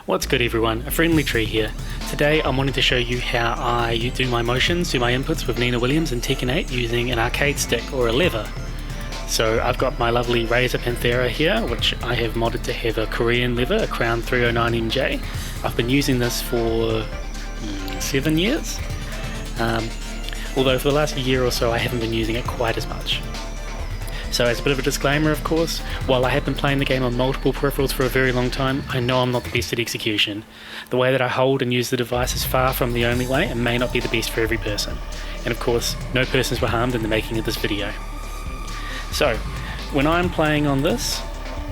What's good everyone, A Friendly Tree here. Today I'm wanting to show you how I do my motions, do my inputs with Nina Williams in Tekken 8 using an arcade stick or a lever. So I've got my lovely Razor Panthera here, which I have modded to have a Korean lever, a Crown 309MJ. I've been using this for 7 years, although for the last year or so I haven't been using it quite as much. So as a bit of a disclaimer, of course, while I have been playing the game on multiple peripherals for a very long time, I know I'm not the best at execution. The way that I hold and use the device is far from the only way and may not be the best for every person. And of course, no persons were harmed in the making of this video. So, when I'm playing on this,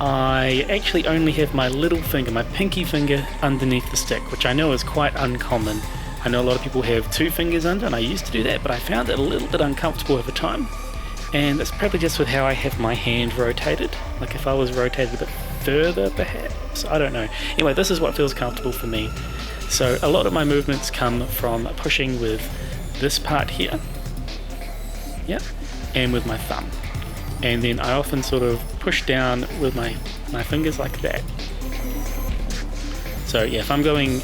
I actually only have my little finger, my pinky finger, underneath the stick, which I know is quite uncommon. I know a lot of people have 2 fingers under, and I used to do that, but I found it a little bit uncomfortable over time. And that's probably just with how I have my hand rotated. Like if I was rotated a bit further perhaps, I don't know. Anyway, this is what feels comfortable for me. So a lot of my movements come from pushing with this part here, and with my thumb. And then I often sort of push down with my fingers like that. So yeah, if I'm going,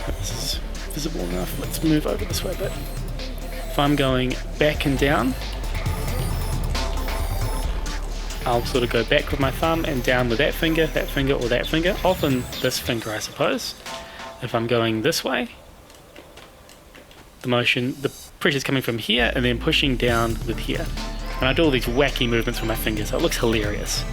this is visible enough, let's move over this way a bit. If I'm going back and down, I'll sort of go back with my thumb and down with that finger, or that finger, often this finger I suppose. If I'm going this way, the pressure's coming from here and then pushing down with here. And I do all these wacky movements with my fingers, so it looks hilarious.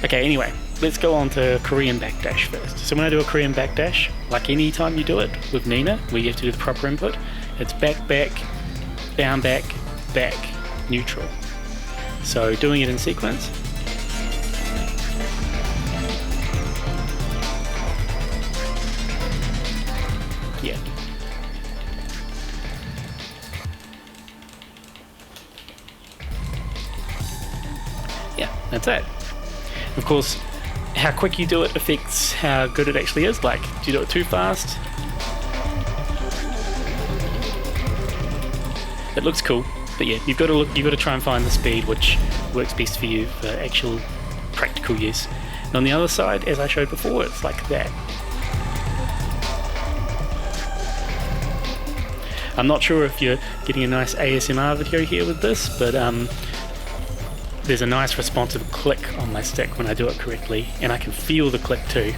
Okay, anyway, let's go on to Korean Backdash first. So when I do a Korean Backdash, like any time you do it with Nina, where you have to do the proper input, it's back, back, down, back, back, neutral. So doing it in sequence. Yeah. Yeah, that's it. Of course, how quick you do it affects how good it actually is. Like, do you do it too fast? It looks cool. But yeah, you've got to try and find the speed which works best for you for actual practical use. And on the other side, as I showed before, it's like that. I'm not sure if you're getting a nice ASMR video here with this, but there's a nice responsive click on my stick when I do it correctly, and I can feel the click too.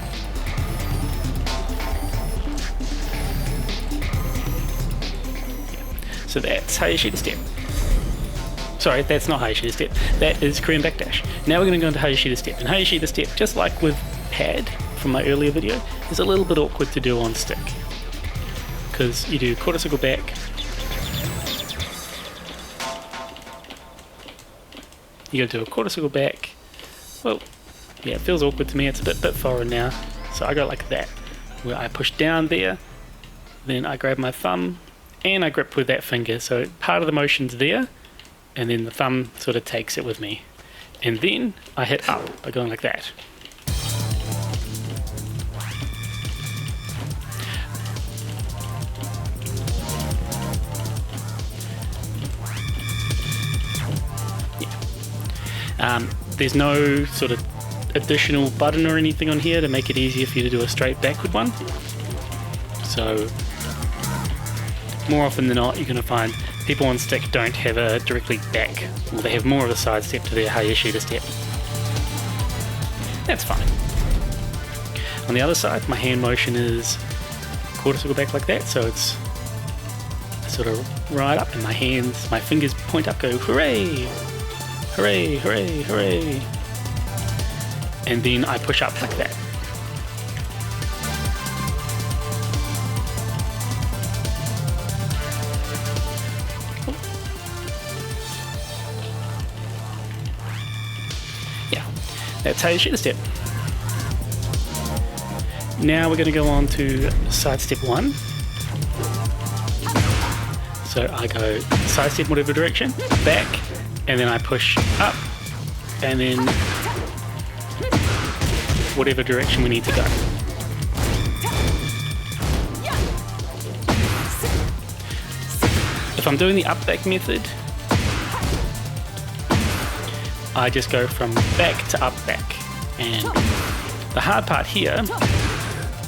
So that's Hayashida Step. Sorry, that's not Hayashida Step, that is Korean Backdash. Now we're going to go into Hayashida Step, and Hayashida Step, just like with pad from my earlier video, is a little bit awkward to do on stick. Because you do quarter circle back, you got to do a quarter circle back. Well, yeah, it feels awkward to me, it's a bit foreign now. So I go like that, where I push down there, then I grab my thumb, and I grip with that finger, so part of the motion's there, and then the thumb sort of takes it with me. And then I hit up by going like that. Yeah. There's no sort of additional button or anything on here to make it easier for you to do a straight backward one. So more often than not, you're going to find people on stick don't have a directly back, or they have more of a side step to their Hayashida Step. That's fine. On the other side, my hand motion is quarter circle back like that, so it's sort of right up, and my fingers point up, go hooray, hooray, hooray, hooray, and then I push up like that. That's Hayashida Step. Now we're going to go on to side step 1. So I go side step whatever direction, back, and then I push up, and then whatever direction we need to go. If I'm doing the up back method, I just go from back to up back, and the hard part here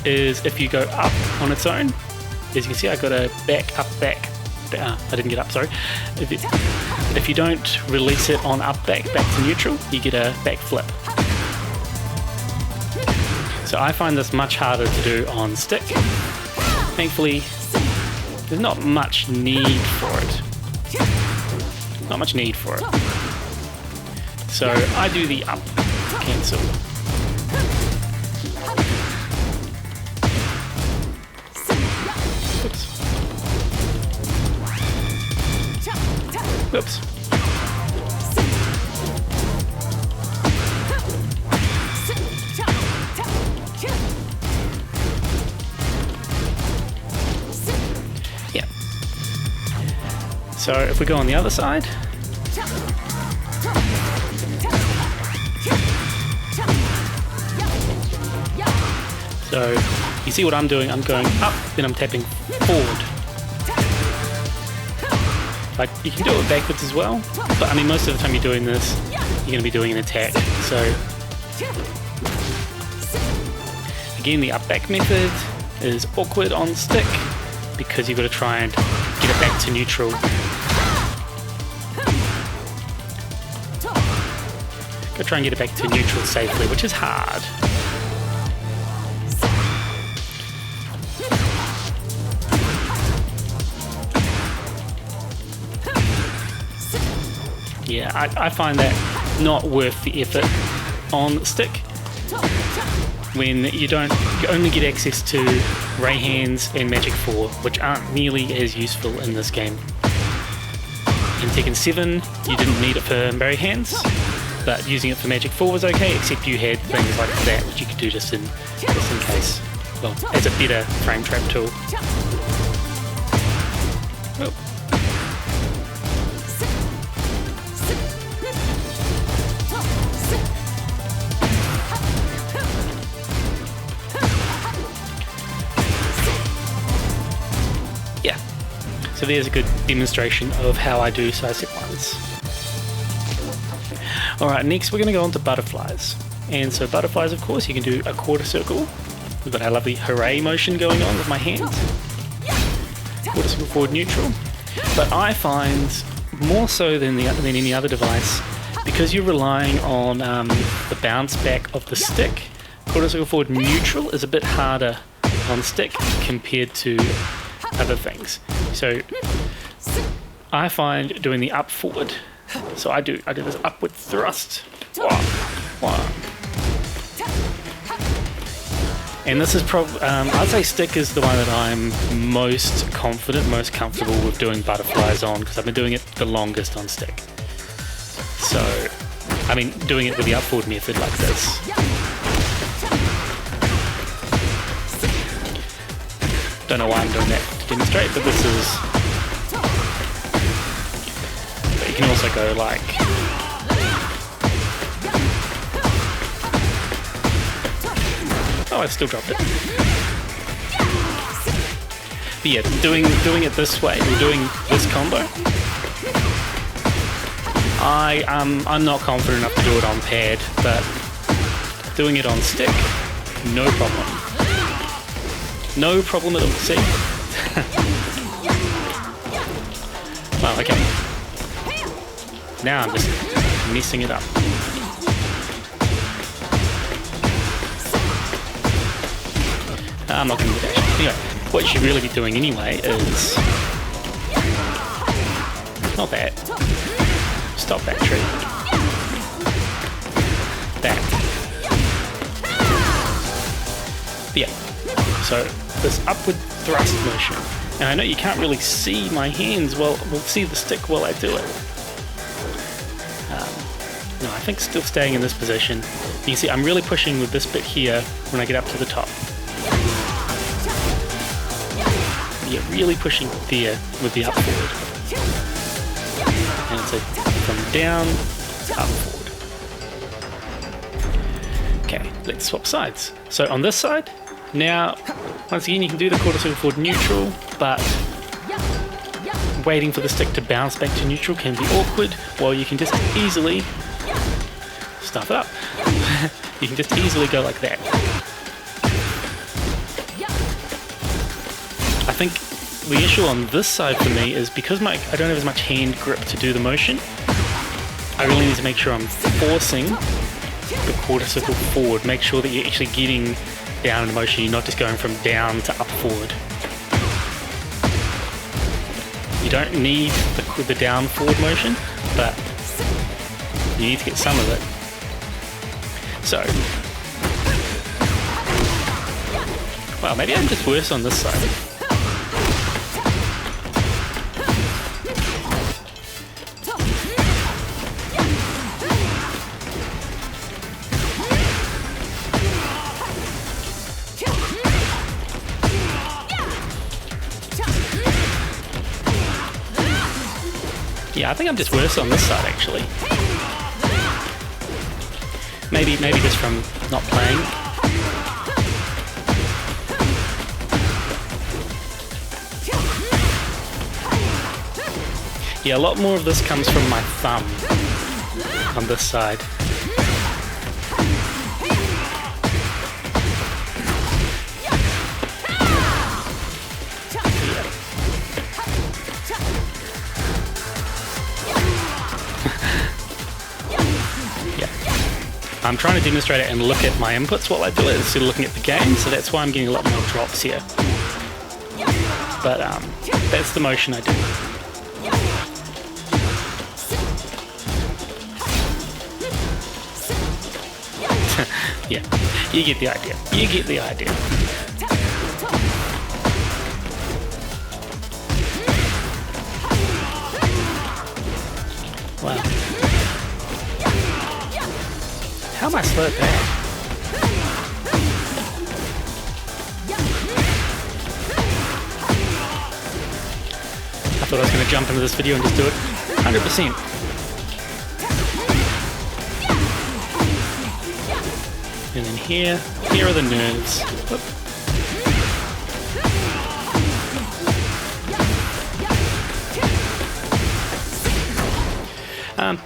is if you go up on its own. As you can see, I got a back, up, back. I didn't get up, sorry. If you don't release it on up, back to neutral, you get a back flip. So I find this much harder to do on stick. Thankfully, there's not much need for it. Not much need for it. So I do the up cancel. Whoops. Yeah. So if we go on the other side, so you see what I'm doing, I'm going up, then I'm tapping forward. Like, you can do it backwards as well, but I mean most of the time you're doing this, you're going to be doing an attack. So again, the up back method is awkward on stick because you've got to try and get it back to neutral. Got to try and get it back to neutral safely, which is hard. Yeah, I find that not worth the effort on stick when you only get access to Ray Hands and Magic 4, which aren't nearly as useful in this game. In Tekken 7, you didn't need it for Ray Hands, but using it for Magic 4 was okay, except you had things like that, which you could do just in case. Well, as a better frame trap tool. Oh. So there's a good demonstration of how I do side step ones. Alright, next we're going to go on to butterflies. And so butterflies, of course, you can do a quarter circle. We've got our lovely hooray motion going on with my hands. Quarter circle forward neutral. But I find, more so than any other device, because you're relying on the bounce back of the stick, quarter circle forward neutral is a bit harder on stick compared to other things. So I find doing the up forward. So I do this upward thrust. And this is probably I'd say stick is the one that I'm most confident, most comfortable with doing butterflies on, because I've been doing it the longest on stick. So I mean, doing it with the up forward method like this. Don't know why I'm doing that to demonstrate, but this is... But you can also go like... Oh, I still dropped it. But yeah, doing it this way, or doing this combo, I'm not confident enough to do it on pad, but doing it on stick, no problem. No problem at all, see? Well, okay. Now I'm just messing it up. I'm not going to do that. Anyway, what you should really be doing anyway is... Not that. Stop that tree. That. But yeah. So, this upward thrust motion. And I know you can't really see my hands, we'll see the stick while I do it. No, I think still staying in this position. You can see I'm really pushing with this bit here when I get up to the top. Yeah, really pushing there with the up forward. And it's from down to up forward. Okay, let's swap sides. So on this side, now, once again, you can do the quarter circle forward neutral, but waiting for the stick to bounce back to neutral can be awkward, while you can just easily stuff it up. You can just easily go like that. think the issue on this side for me is because I don't have as much hand grip to do the motion, I really need to make sure I'm forcing the quarter circle forward. Make sure that you're actually getting down in the motion, you're not just going from down to up forward. You don't need the down forward motion, but you need to get some of it. So, well, maybe I'm just worse on this side. Yeah, I think I'm just worse on this side actually. Maybe just from not playing. Yeah, a lot more of this comes from my thumb on this side. I'm trying to demonstrate it and look at my inputs while I do it instead of looking at the game, so that's why I'm getting a lot more drops here. But that's the motion I do. Yeah, you get the idea. You get the idea. Wow. How am I slowed down? I thought I was going to jump into this video and just do it 100%. And then here are the nerves. Whoop.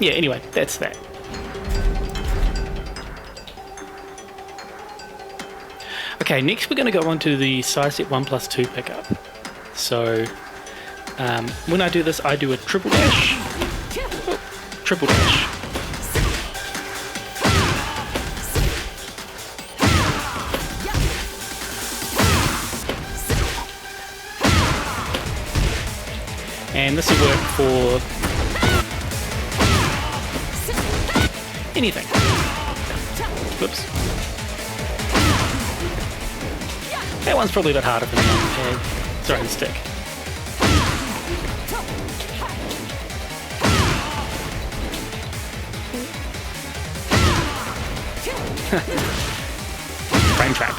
Yeah, anyway, that's that. Okay, next we're going to go on to the Sidestep 1+2 pickup. So, when I do this, I do a triple dash. Oh, triple dash. And this will work for anything. Whoops. That one's probably a bit harder for me on the pad. Sorry, on the stick. Frame trap.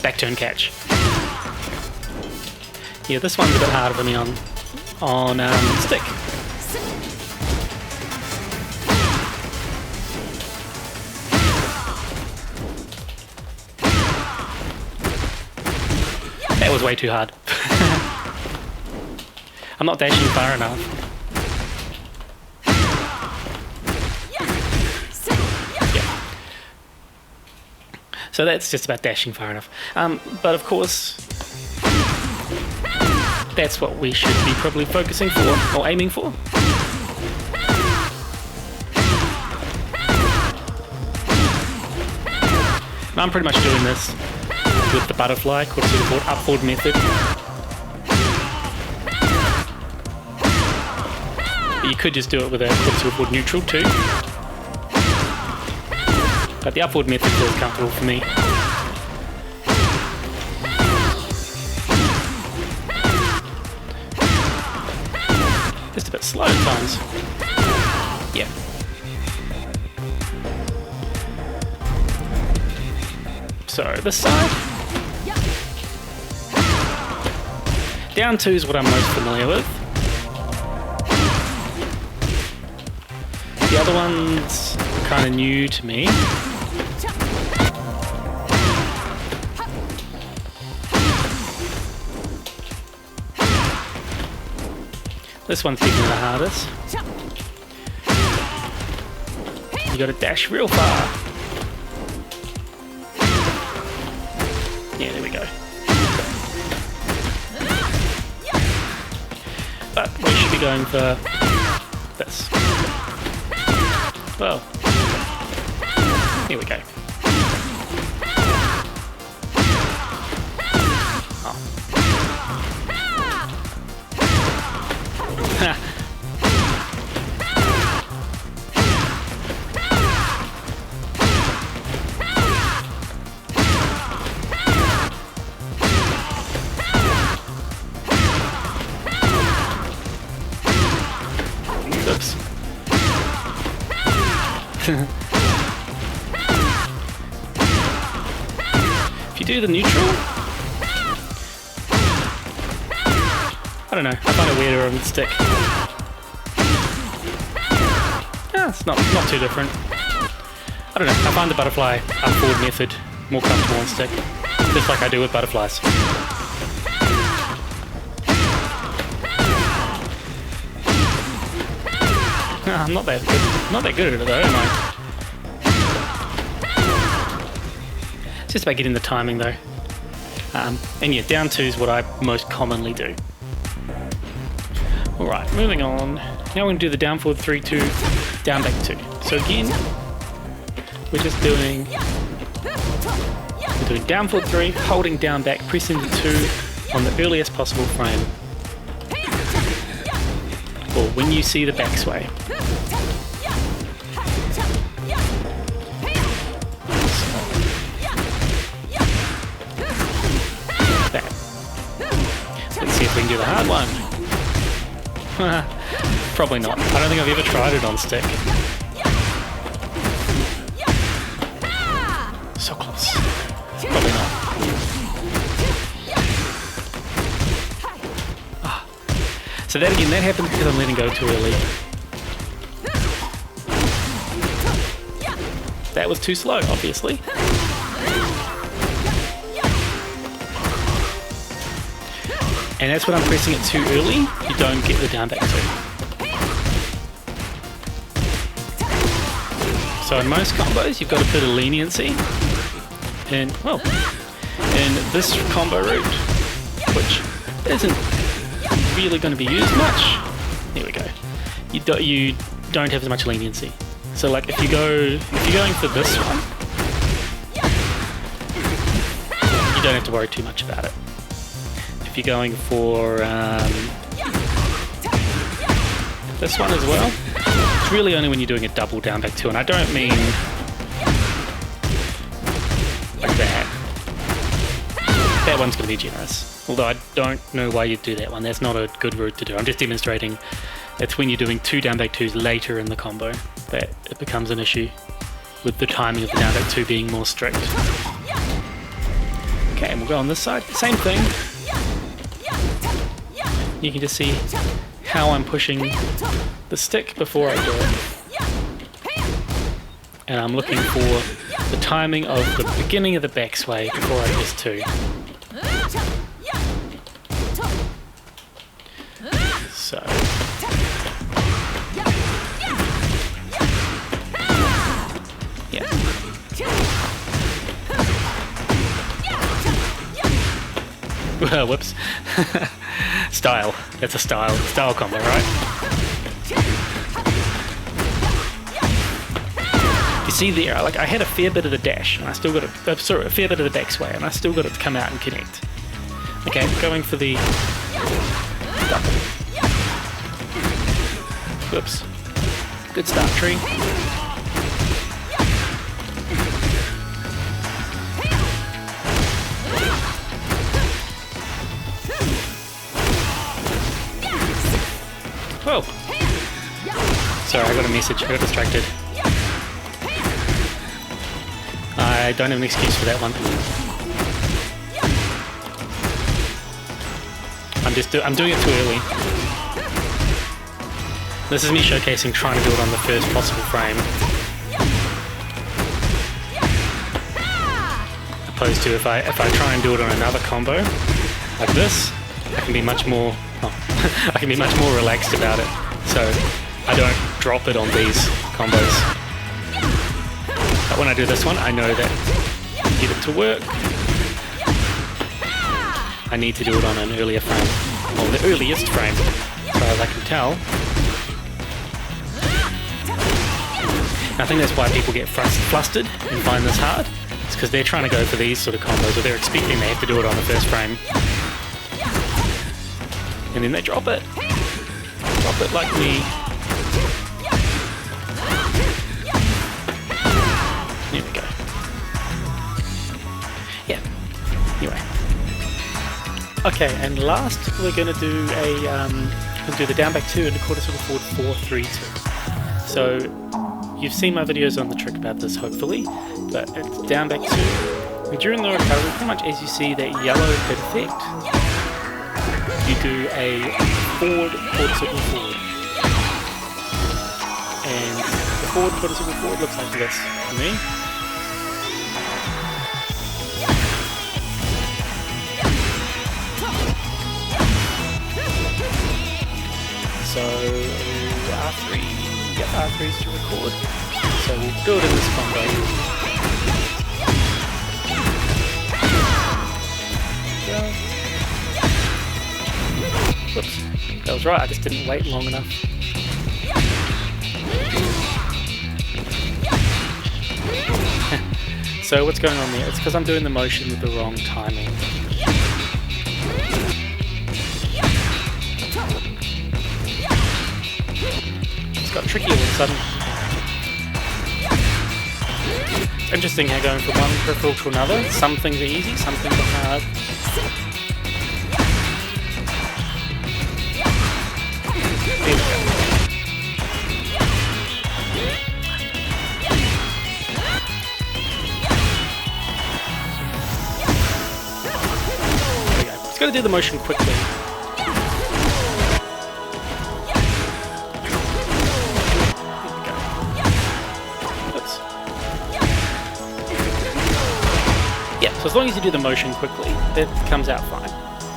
Back turn catch. Yeah, this one's a bit harder for me on stick. That was way too hard. I'm not dashing far enough. Yeah. So that's just about dashing far enough. But of course, that's what we should be probably focusing for, or aiming for. And I'm pretty much doing this with the butterfly, quarter circle forward, up forward method. But you could just do it with a quarter circle forward neutral too. But the upward method feels comfortable for me. Just a bit slow at times. Yeah. So this side. Down 2 is what I'm most familiar with. The other one's kind of new to me. This one's definitely the hardest. You gotta dash real far. Yeah, there we go. but we should be going for this. Well, here we go. Oh. Oops. If you do the neutral, I don't know, I find it weirder on the stick. Yeah, it's not too different. I don't know, I find the butterfly up-forward method more comfortable on stick, just like I do with butterflies. I'm not that good at it though, am I? It's just about getting the timing though. And yeah, down 2 is what I most commonly do. Alright, moving on. Now we're going to do the down forward 3, 2, down back 2. So again, we're just doing down forward 3, holding down back, pressing the 2 on the earliest possible frame. Or when you see the back sway. That. Let's see if we can do the hard one. Probably not. I don't think I've ever tried it on stick. So close. Probably not. So that again, that happens because I'm letting go too early. That was too slow, obviously. And that's when I'm pressing it too early, you don't get the down back 2. So in most combos, you've got a bit of leniency. And, well, in this combo route, which isn't really going to be used much. There we go. You don't have as much leniency. So like if you're going for this one, you don't have to worry too much about it. If you're going for this one as well, it's really only when you're doing a double down back 2, and I don't mean like that. That one's going to be generous. Although I don't know why you'd do that one. That's not a good route to do. I'm just demonstrating it's when you're doing 2 down back 2s later in the combo that it becomes an issue with the timing of the down back 2 being more strict. Okay, and we'll go on this side. Same thing. You can just see how I'm pushing the stick before I do it. And I'm looking for the timing of the beginning of the back sway before I press 2. So. Yeah. Whoops. Style. That's a style combo, right? You see there, like I had a fair bit of the dash, and I still got a fair bit of the back sway, and I still got it to come out and connect. Okay, going for the double. Whoops. Good start, tree. Whoa. Sorry, I got a message. I got distracted. I don't have an excuse for that one. I'm doing it too early. This is me showcasing trying to do it on the first possible frame. Opposed to if I try and do it on another combo like this, I can be much more I can be much more relaxed about it. So I don't drop it on these combos. But when I do this one, I know that to get it to work, I need to do it on an earlier frame, or the earliest frame. far as I can tell. I think that's why people get flustered and find this hard. It's because they're trying to go for these sort of combos, or they're expecting they have to do it on the first frame. And then they drop it. Drop it like me. There we go. Yeah. Anyway. Okay, and last we're going to do the down back 2 and a quarter circle forward 4-3-2. So you've seen my videos on the trick about this hopefully, but it's down back 2. And during the recovery, pretty much as you see that yellow hit effect, you do a forward quarter circle forward. And the forward quarter circle forward looks like this for me. So R3, get R3s to record. So we'll do it in this combo. Whoops, that was right, I just didn't wait long enough. So what's going on there? It's because I'm doing the motion with the wrong timing. It's got tricky all of a sudden. It's interesting how going from one peripheral to another, some things are easy, some things are hard. There we go. Just got to do the motion quickly. Yeah, so as long as you do the motion quickly, that comes out fine.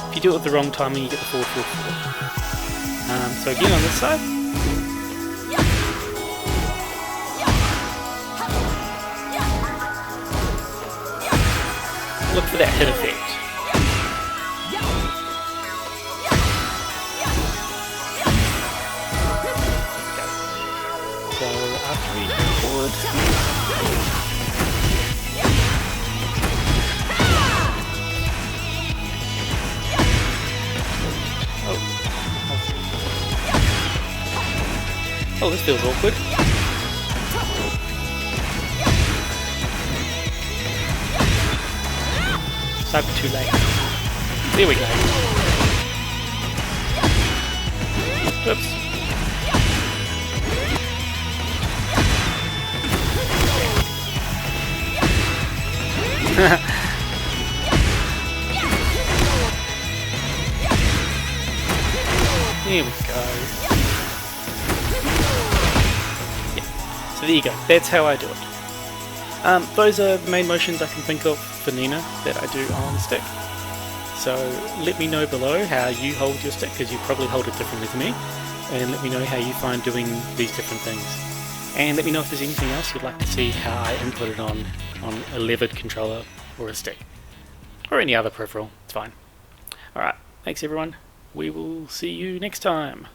If you do it with the wrong timing, you get the forward, forward, forward. So again on this side. Look for that hit effect. So after we go forward. Oh, this feels awkward. Cyber too late. There we go. Whoops. There we go. So there you go, that's how I do it. Those are the main motions I can think of for Nina that I do on stick. So let me know below how you hold your stick, because you probably hold it differently to me, and let me know how you find doing these different things. And let me know if there's anything else you'd like to see how I input it on a levered controller or a stick. Or any other peripheral, it's fine. Alright, thanks everyone. We will see you next time.